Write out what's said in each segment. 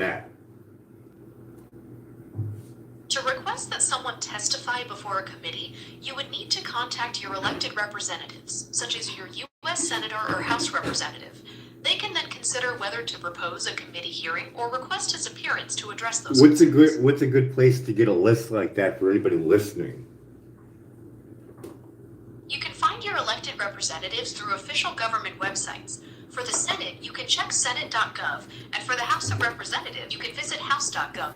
that. To request that someone testify before a committee, you would need to contact your elected representatives, such as your U.S. Senator or House representative. They can then consider whether to propose a committee hearing or request his appearance to address those concerns. What's a good place to get a list like that for anybody listening? You can find your elected representatives through official government websites. For the Senate, you can check senate.gov, and for the House of Representatives, you can visit house.gov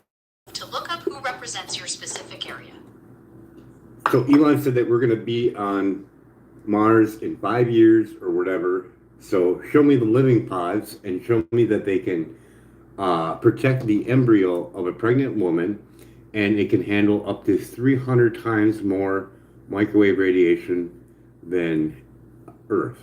to look up who represents your specific area. So Elon said that we're going to be on Mars in 5 years or whatever. So show me the living pods and show me that they can protect the embryo of a pregnant woman, and it can handle up to 300 times more microwave radiation than Earth.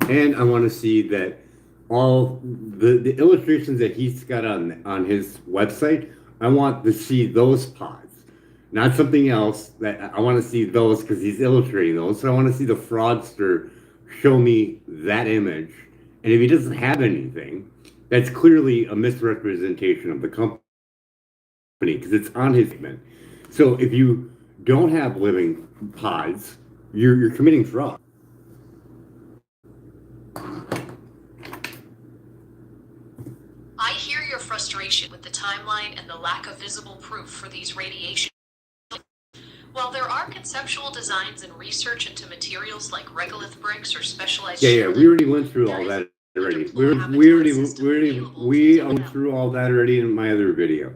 And I want to see that all the illustrations that he's got on his website, I want to see those pods, not something else. That I want to see those because he's illustrating those. So I want to see the fraudster show me that image. And if he doesn't have anything, that's clearly a misrepresentation of the company because it's on his statement. So if you don't have living pods, you're committing fraud. I hear your frustration with the timeline and the lack of visible proof for these radiation. While there are conceptual designs and research into materials like regolith bricks or specialized we already went through all that already. We went through all that already in my other video.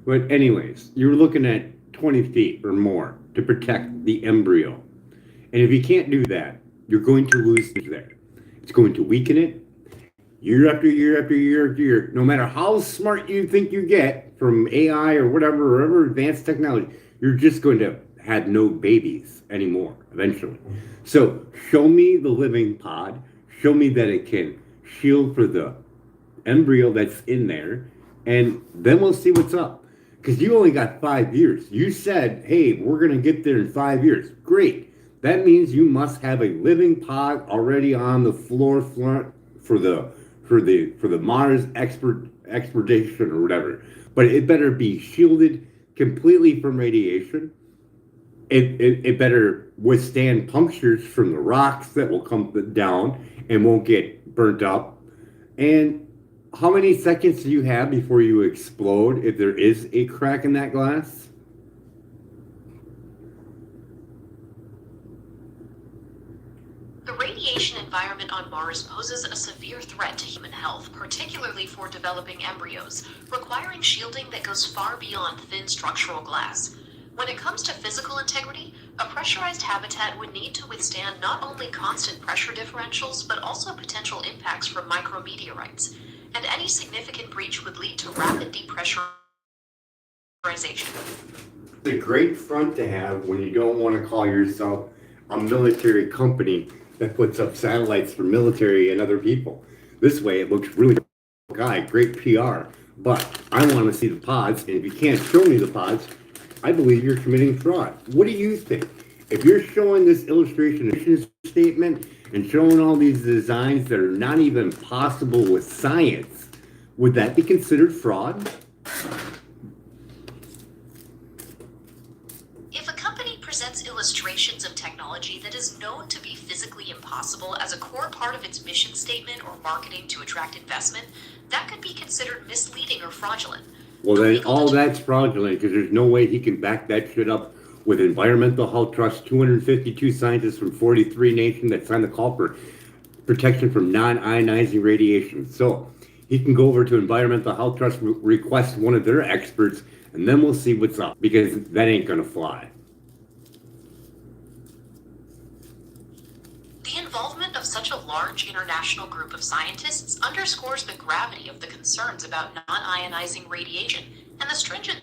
But anyways, you're looking at 20 feet or more to protect the embryo. And if you can't do that, you're going to lose there. It's going to weaken it year after year after year after year. No matter how smart you think you get from AI or whatever advanced technology, you're just going to have no babies anymore eventually. So show me the living pod. Show me that it can shield for the embryo that's in there, and then we'll see what's up. Because you only got 5 years. You said, hey, we're going to get there in 5 years. Great. That means you must have a living pod already on the floor front for the Mars expedition or whatever. But it better be shielded completely from radiation. It better withstand punctures from the rocks that will come down and won't get burnt up. And how many seconds do you have before you explode if there is a crack in that glass? The radiation environment on Mars poses a severe threat to human health, particularly for developing embryos, requiring shielding that goes far beyond thin structural glass. When it comes to physical integrity, a pressurized habitat would need to withstand not only constant pressure differentials, but also potential impacts from micrometeorites. And any significant breach would lead to rapid depressurization. It's a great front to have when you don't want to call yourself a military company that puts up satellites for military and other people. This way it looks really great PR. But I want to see the pods, and if you can't show me the pods, I believe you're committing fraud. What do you think? If you're showing this illustration statement and showing all these designs that are not even possible with science, would that be considered fraud? If a company presents illustrations of technology that is known to be physically impossible as a core part of its mission statement or marketing to attract investment, that could be considered misleading or fraudulent. Well, then all that's fraudulent because there's no way he can back that shit up with Environmental Health Trust, 252 scientists from 43 nations that signed the call for protection from non-ionizing radiation. So he can go over to Environmental Health Trust, request one of their experts, and then we'll see what's up because that ain't going to fly. The involvement of such a large international group of scientists underscores the gravity of the concerns about non-ionizing radiation and the stringent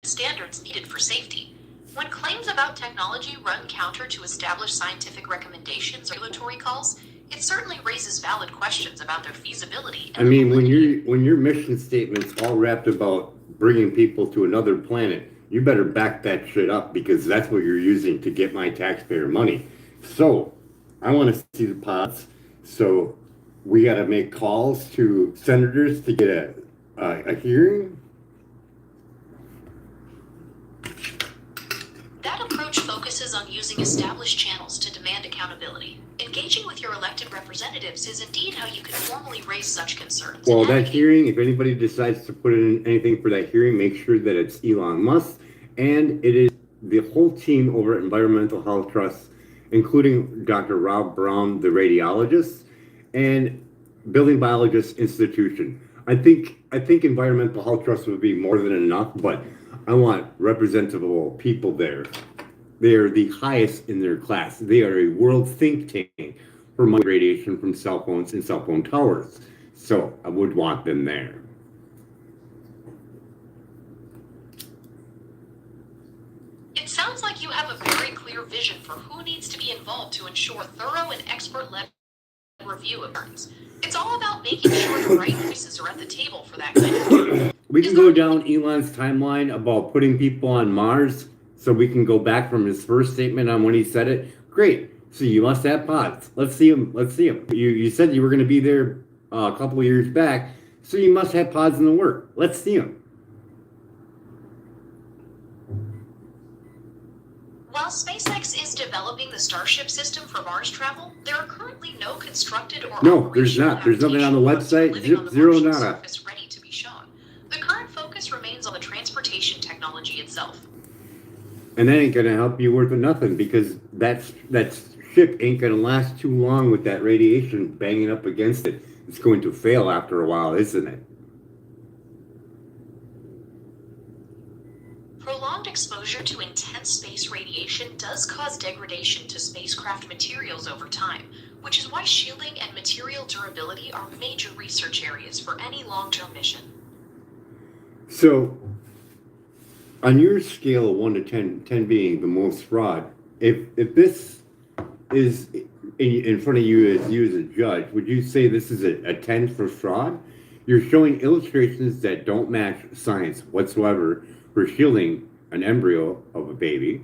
standards needed for safety. When claims about technology run counter to established scientific recommendations or regulatory calls, it certainly raises valid questions about their feasibility. I mean, when your mission statement's all wrapped about bringing people to another planet, you better back that shit up because that's what you're using to get my taxpayer money. So I want to see the pods. So we got to make calls to senators to get A hearing? That approach focuses on using established channels to demand accountability. Engaging with your elected representatives is indeed how you can formally raise such concerns. Well, that hearing, if anybody decides to put in anything for that hearing, make sure that it's Elon Musk, and it is the whole team over at Environmental Health Trust, including Dr. Rob Brown, the radiologist, and Building Biologist Institution. I think Environmental Health Trust would be more than enough, but I want representable people there. They are the highest in their class. They are a world think tank for radiation from cell phones and cell phone towers. So I would want them there. It sounds like you have a very clear vision for who needs to be involved to ensure thorough and expert-led review of burns. It's all about making sure the right voices are at the table for that kind of work. We can go down Elon's timeline about putting people on Mars, so we can go back from his first statement on when he said it. Great. So you must have pods. Let's see him. You said you were going to be there a couple of years back, so you must have pods in the work. Let's see him. While SpaceX is developing the Starship system for Mars travel, there are currently no constructed or No, there's not. There's nothing on the website. Zero nada. Ready to be shown. The current focus remains on the transportation technology itself. And that ain't gonna help you worth of nothing, because that ship ain't gonna last too long with that radiation banging up against it. It's going to fail after a while, isn't it? Prolonged exposure to intense space radiation does cause degradation to spacecraft materials over time, which is why shielding and material durability are major research areas for any long-term mission. So, on your scale of 1 to 10, 10 being the most fraud, if this is in front of you as a judge, would you say this is a 10 for fraud? You're showing illustrations that don't match science whatsoever for shielding an embryo of a baby.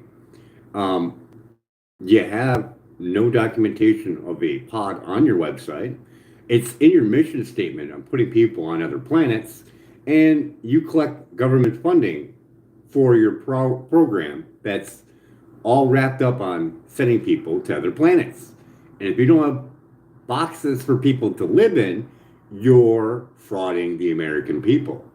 You have no documentation of a pod on your website. It's in your mission statement on putting people on other planets, and you collect government funding for your program that's all wrapped up on sending people to other planets. And if you don't have boxes for people to live in, you're frauding the American people.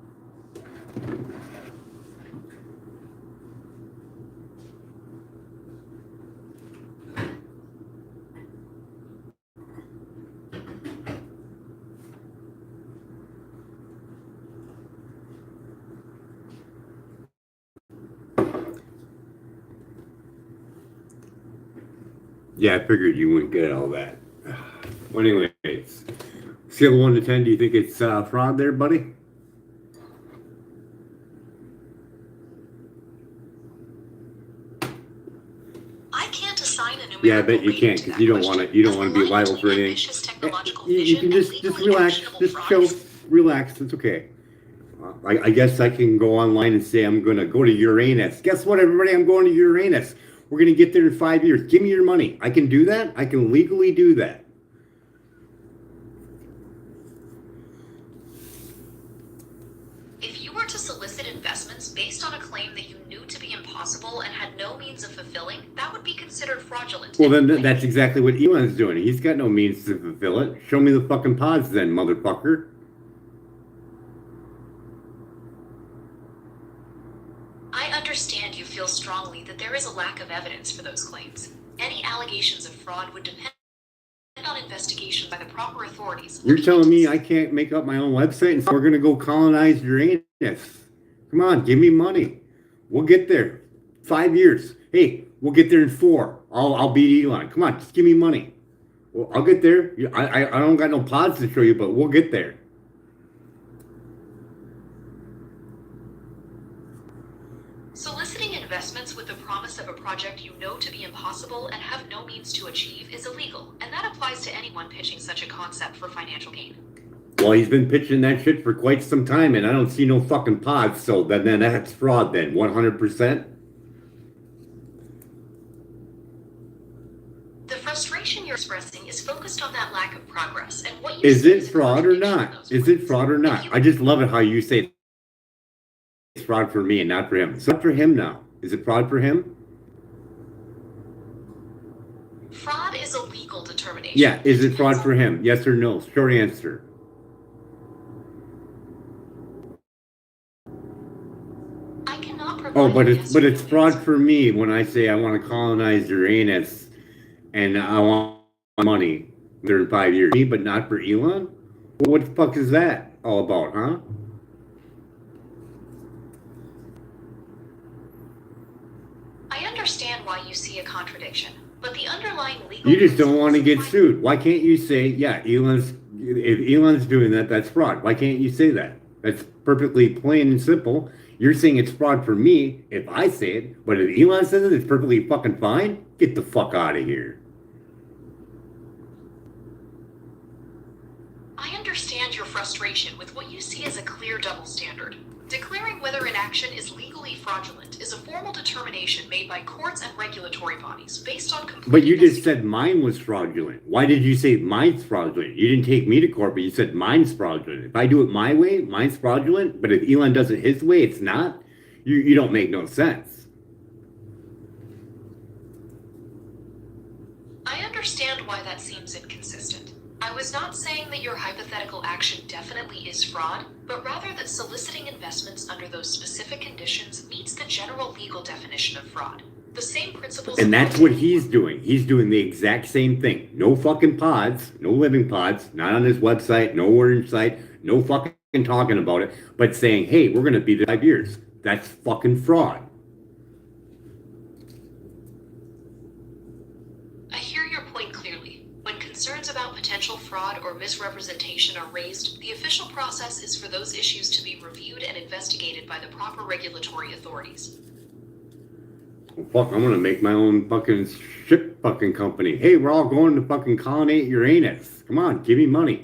Yeah, I figured you wouldn't get all that. Well, anyways, scale of 1 to 10, do you think it's fraud there, buddy? I can't assign a numerical Yeah, I bet you can't, because you don't want to. You don't want to be liable for anything. You can just relax. Just chill, relax. It's okay. I guess I can go online and say I'm going to go to Uranus. Guess what, everybody? I'm going to Uranus. We're going to get there in 5 years. Give me your money. I can do that. I can legally do that. If you were to solicit investments based on a claim that you knew to be impossible and had no means of fulfilling, that would be considered fraudulent. Well, then that's exactly what Elon's doing. He's got no means to fulfill it. Show me the fucking pods then, motherfucker. I understand you feel strongly that there is a lack of evidence for those claims. Any allegations of fraud would depend on investigation by the proper authorities. You're telling me I can't make up my own website and so we're going to go colonize Uranus? Come on, give me money. We'll get there. 5 years. Hey, we'll get there in 4. I'll beat Elon. Come on, just give me money. Well, I'll get there. I don't got no pods to show you, but we'll get there. Soliciting investments with the promise of a project you know to be impossible and have no means to achieve is illegal, and that applies to anyone pitching such a concept for financial gain. Well, he's been pitching that shit for quite some time, and I don't see no fucking pods, so then that's fraud then, 100%? The frustration you're expressing is focused on that lack of progress and what you Is see it as a fraud or contradiction in not? those Is it points. fraud or not? I just love it how you say it's fraud for me and not for him. It's not for him now. Is it fraud for him? Fraud is a legal determination. Yeah, is it fraud for him? Yes or no? Short answer. I cannot provide Oh, but a it's yes or no fraud answer. for me when I say I want to colonize Uranus and I want money there in 5 years. Me, but not for Elon? Well, what the fuck is that all about, huh? I understand why you see a contradiction, but the underlying legal You just don't want to get principles sued. Why can't you say, yeah, if Elon's doing that, that's fraud. Why can't you say that? That's perfectly plain and simple. You're saying it's fraud for me if I say it, but if Elon says it, it's perfectly fucking fine. Get the fuck out of here. I understand your frustration with what you see as a clear double standard. Declaring whether an action is legally fraudulent is a formal determination made by courts and regulatory bodies based on complete But you just investigation. said mine was fraudulent. Why did you say mine's fraudulent? You didn't take me to court, but you said mine's fraudulent. If I do it my way, mine's fraudulent. But if Elon does it his way, it's not. You don't make no sense. I understand why that seems inconsistent. I was not saying that your hypothetical action definitely is fraud, but rather that soliciting investments under those specific conditions meets the general legal definition of fraud. The same principles. And that's what he's doing. He's doing the exact same thing. No fucking pods, no living pods, not on his website, no orange site, no fucking talking about it, but saying, hey, we're going to be there 5 years. That's fucking fraud. I hear your point clearly. When concerns about potential fraud or misrepresentation are raised, the official process is for those issues to be reviewed and investigated by the proper regulatory authorities. Well, fuck, I'm gonna make my own fucking ship fucking company. Hey, we're all going to fucking colonize Uranus. Come on, give me money.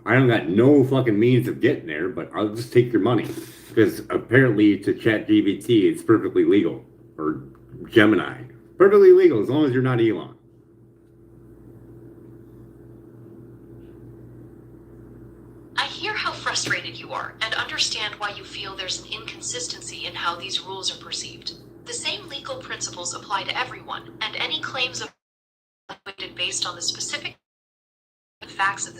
I don't got no fucking means of getting there, but I'll just take your money. Because apparently to ChatGPT, it's perfectly legal. Or Gemini. Perfectly legal as long as you're not Elon. I hear how frustrated you are and understand why you feel there's an inconsistency in how these rules are perceived. The same legal principles apply to everyone, and any claims of based on the specific facts of the